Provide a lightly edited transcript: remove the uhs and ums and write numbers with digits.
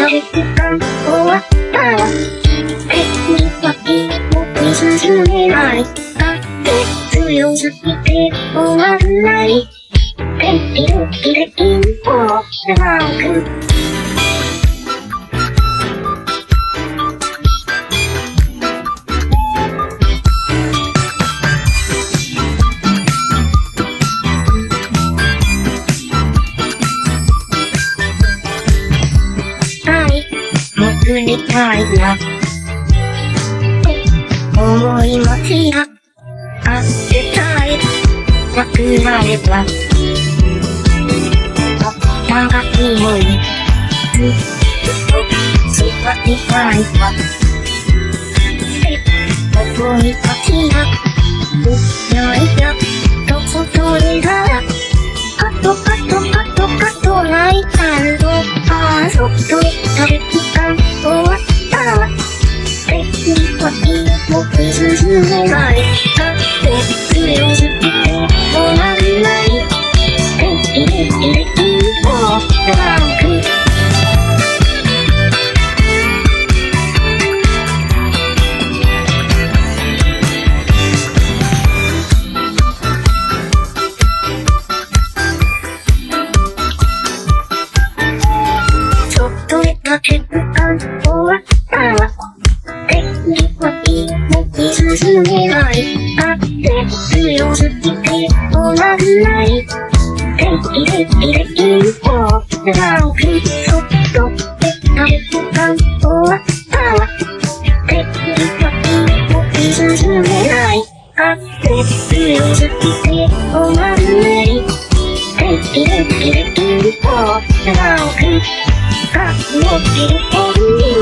誰か終わったら敵はいもう進めないだって強すぎて終わらない天気のキレキンを描く潜りたいな思いますがあってたいなくなれば長きもいずっと座りたいわ思いたちがうないやどこそれがカトカトカトカト泣いたんぞああそっと誰か終わったら敵はいもう進めないだって強すぎて終わらない敵にキレキンを描くだけが終わったら敵はいもう進めないだって強すぎて終わらない敵でキレキンを描くそっと誰か終わったら敵はいもう進めないだって強すぎて終わらない敵でキレキンを描く持ってる